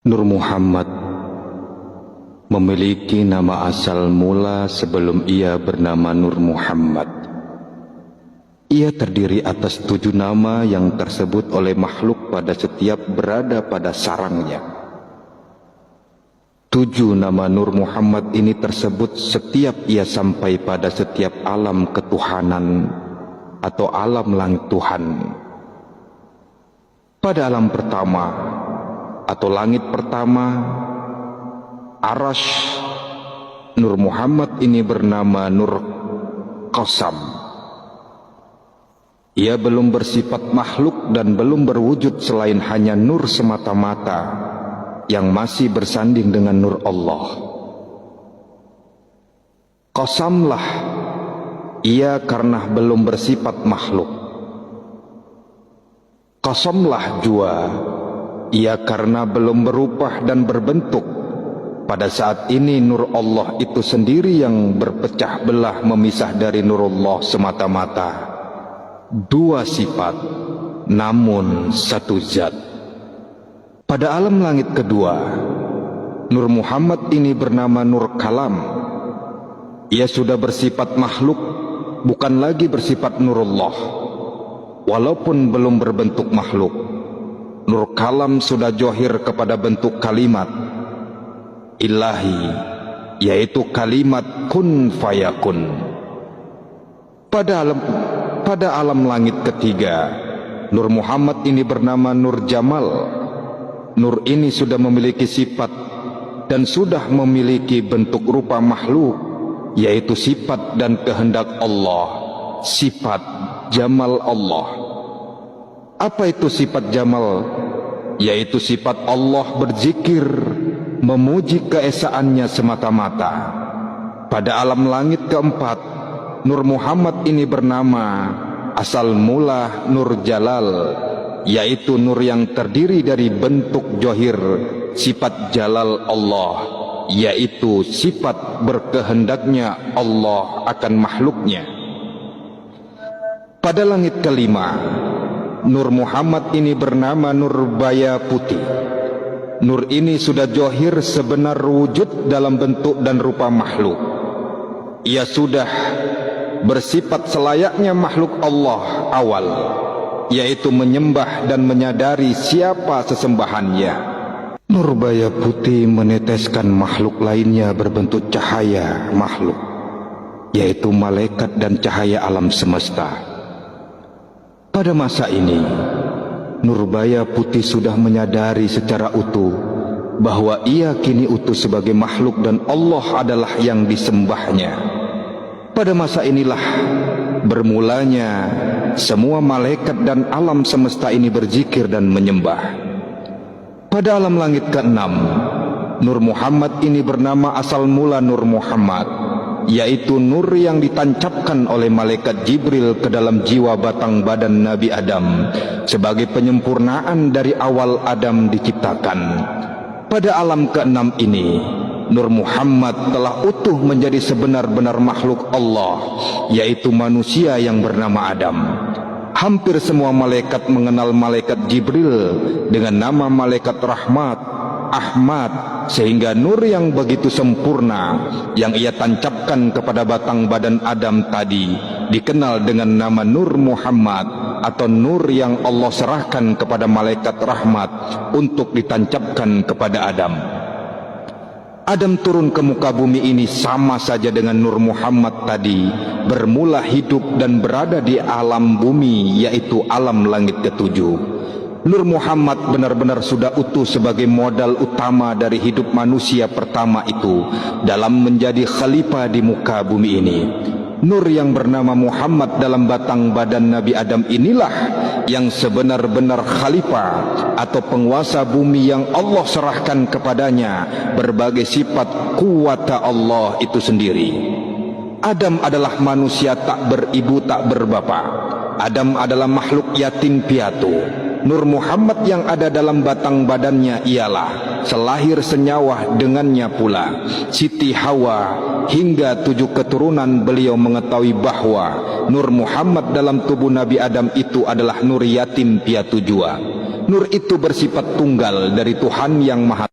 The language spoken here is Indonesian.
Nur Muhammad memiliki nama asal mula sebelum ia bernama Nur Muhammad. Ia terdiri atas 7 nama yang tersebut oleh makhluk pada setiap berada pada sarangnya. 7 nama Nur Muhammad ini tersebut setiap ia sampai pada setiap alam ketuhanan atau alam langit Tuhan. Pada alam pertama atau langit pertama, Arash, Nur Muhammad ini bernama Nur Qasam. Ia belum bersifat makhluk dan belum berwujud selain hanya nur semata-mata yang masih bersanding dengan nur Allah. Qasamlah ia karena belum bersifat makhluk. Qasamlah jua ia karena belum berupah dan berbentuk. Pada saat ini nur Allah itu sendiri yang berpecah belah memisah dari nurullah semata-mata. 2 sifat namun 1 zat. Pada alam langit kedua, Nur Muhammad ini bernama Nur Kalam. Ia sudah bersifat makhluk, bukan lagi bersifat nurullah. Walaupun belum berbentuk makhluk, Nur Kalam sudah johir kepada bentuk kalimat ilahi, yaitu kalimat kun fayakun. Pada alam langit ketiga, Nur Muhammad ini bernama Nur Jamal. Nur ini sudah memiliki sifat dan sudah memiliki bentuk rupa makhluk, yaitu sifat dan kehendak Allah, sifat Jamal Allah. Apa itu sifat Jamal? Yaitu sifat Allah berzikir, memuji keesaannya semata-mata. Pada alam langit keempat, Nur Muhammad ini bernama asal mula Nur Jalal, yaitu nur yang terdiri dari bentuk johir sifat Jalal Allah, yaitu sifat berkehendaknya Allah akan makhluknya. Pada langit kelima, Nur Muhammad ini bernama Nur Baya Putih. Nur ini sudah johir sebenar wujud dalam bentuk dan rupa makhluk. Ia sudah bersifat selayaknya makhluk Allah awal, yaitu menyembah dan menyadari siapa sesembahannya. Nur Baya Putih meneteskan makhluk lainnya berbentuk cahaya makhluk, yaitu malaikat dan cahaya alam semesta. Pada masa ini, Nur Baya Putih sudah menyadari secara utuh bahwa ia kini utuh sebagai makhluk dan Allah adalah yang disembahnya. Pada masa inilah bermulanya semua malaikat dan alam semesta ini berzikir dan menyembah. Pada alam langit ke-6, Nur Muhammad ini bernama asal mula Nur Muhammad, yaitu nur yang ditancapkan oleh malaikat Jibril ke dalam jiwa batang badan Nabi Adam sebagai penyempurnaan dari awal Adam diciptakan. Pada alam ke-6 ini, Nur Muhammad telah utuh menjadi sebenar-benar makhluk Allah, yaitu manusia yang bernama Adam. Hampir semua malaikat mengenal malaikat Jibril dengan nama malaikat rahmat, Ahmad, sehingga nur yang begitu sempurna yang ia tancapkan kepada batang badan Adam tadi dikenal dengan nama Nur Muhammad, atau nur yang Allah serahkan kepada malaikat rahmat untuk ditancapkan kepada Adam. Adam turun ke muka bumi ini sama saja dengan Nur Muhammad tadi bermula hidup dan berada di alam bumi, yaitu alam langit ke-7. Nur Muhammad benar-benar sudah utuh sebagai modal utama dari hidup manusia pertama itu dalam menjadi khalifah di muka bumi ini. Nur yang bernama Muhammad dalam batang badan Nabi Adam inilah yang sebenar-benar khalifah atau penguasa bumi yang Allah serahkan kepadanya berbagai sifat kuwata Allah itu sendiri. Adam adalah manusia tak beribu tak berbapak. Adam adalah makhluk yatim piatu. Nur Muhammad yang ada dalam batang badannya ialah selahir senyawa dengannya pula Siti Hawa, hingga 7 keturunan beliau mengetahui bahwa Nur Muhammad dalam tubuh Nabi Adam itu adalah nur yatim piatu jua. Nur itu bersifat tunggal dari Tuhan yang Maha